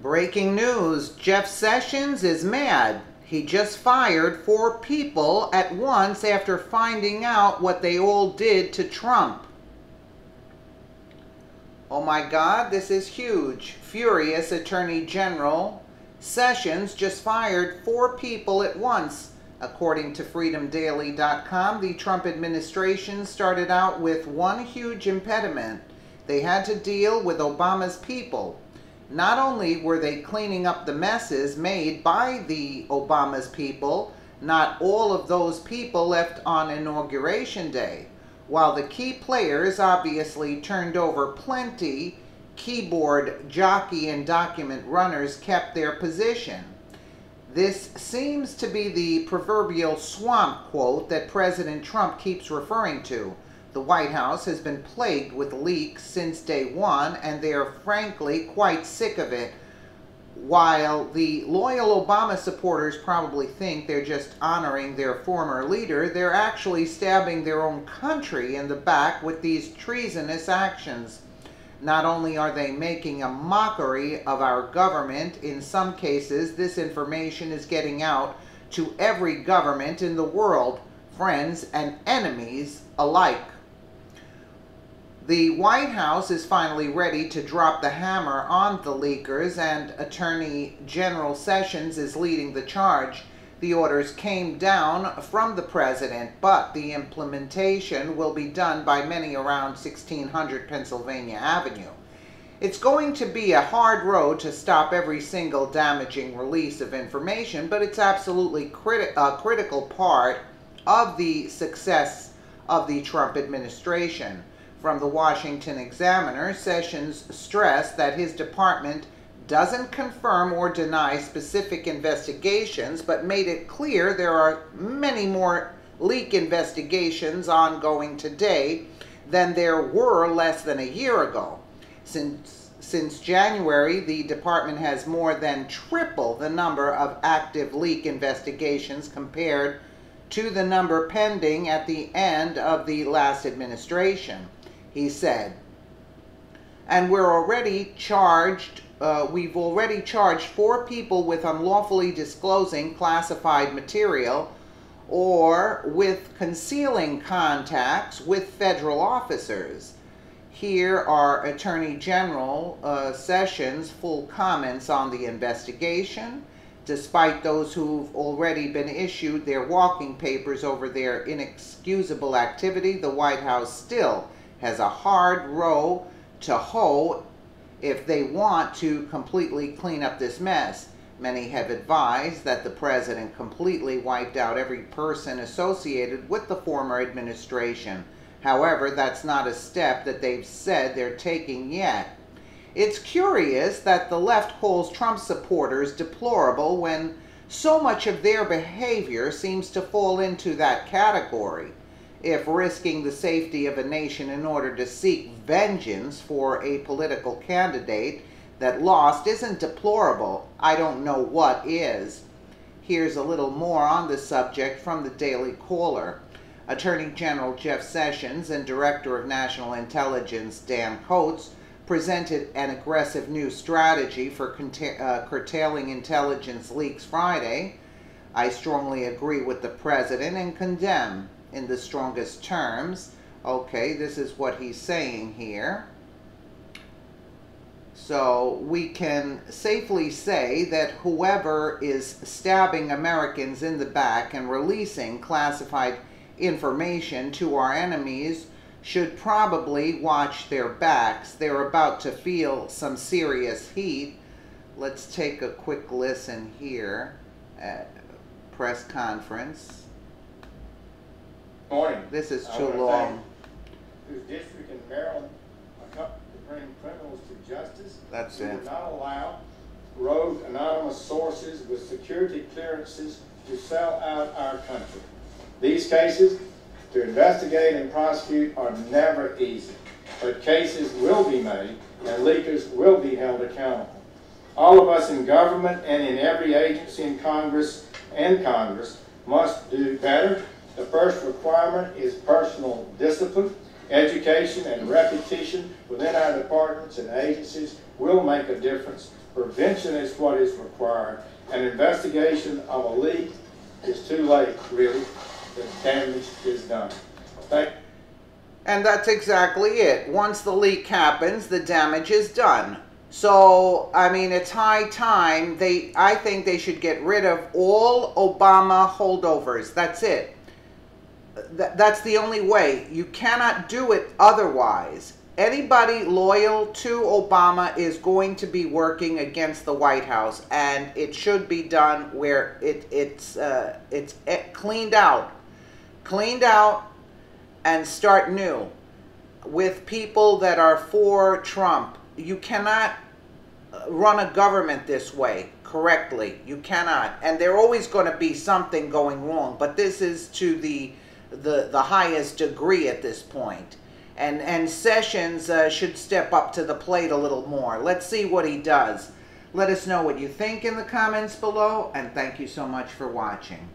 Breaking news, Jeff Sessions is mad. He just fired 4 people at once after finding out what they all did to Trump. Oh my God, this is huge. Furious Attorney General Sessions just fired 4 people at once. According to freedomdaily.com, the Trump administration started out with one huge impediment. They had to deal with Obama's people. Not only were they cleaning up the messes made by the Obama's people, not all of those people left on Inauguration Day. While the key players obviously turned over plenty, keyboard jockey and document runners kept their position. This seems to be the proverbial swamp quote that President Trump keeps referring to. The White House has been plagued with leaks since day one, and they are frankly quite sick of it. While the loyal Obama supporters probably think they're just honoring their former leader, they're actually stabbing their own country in the back with these treasonous actions. Not only are they making a mockery of our government, in some cases this information is getting out to every government in the world, friends and enemies alike. The White House is finally ready to drop the hammer on the leakers, and Attorney General Sessions is leading the charge. The orders came down from the president, but the implementation will be done by many around 1600 Pennsylvania Avenue. It's going to be a hard road to stop every single damaging release of information, but it's absolutely a critical part of the success of the Trump administration. From the Washington Examiner, Sessions stressed that his department doesn't confirm or deny specific investigations, but made it clear there are many more leak investigations ongoing today than there were less than a year ago. Since January, the department has more than tripled the number of active leak investigations compared to the number pending at the end of the last administration. He said, and we've already charged 4 people with unlawfully disclosing classified material or with concealing contacts with federal officers. Here are Attorney General Sessions' full comments on the investigation. Despite those who've already been issued their walking papers over their inexcusable activity, the White House still has a hard row to hoe if they want to completely clean up this mess. Many have advised that the president completely wiped out every person associated with the former administration. However, that's not a step that they've said they're taking yet. It's curious that the left calls Trump supporters deplorable when so much of their behavior seems to fall into that category. If risking the safety of a nation in order to seek vengeance for a political candidate that lost isn't deplorable, I don't know what is. Here's a little more on the subject from the Daily Caller. Attorney General Jeff Sessions and Director of National Intelligence Dan Coats presented an aggressive new strategy for curtailing intelligence leaks Friday. I strongly agree with the president and condemn in the strongest terms. Okay, this is what he's saying here. So we can safely say that whoever is stabbing Americans in the back and releasing classified information to our enemies should probably watch their backs. They're about to feel some serious heat. Let's take a quick listen here at press conference. Morning. This is too long. Whose district in Maryland to bring criminals to justice. That's we it. Will not allow rogue anonymous sources with security clearances to sell out our country. These cases to investigate and prosecute are never easy, but cases will be made and leakers will be held accountable. All of us in government and in every agency in Congress must do better. The first requirement is personal discipline, education, and repetition within our departments and agencies will make a difference. Prevention is what is required. An investigation of a leak is too late, really. The damage is done. And that's exactly it. Once the leak happens, the damage is done. So, I mean, it's high time. I think they should get rid of all Obama holdovers. That's it. That's the only way. You cannot do it otherwise. Anybody loyal to Obama is going to be working against the White House, and it should be done where it's cleaned out, and start new with people that are for Trump. You cannot run a government this way correctly. You cannot, and there's always going to be something going wrong. But this is to the highest degree at this point. And Sessions should step up to the plate a little more. Let's see what he does. Let us know what you think in the comments below, and thank you so much for watching.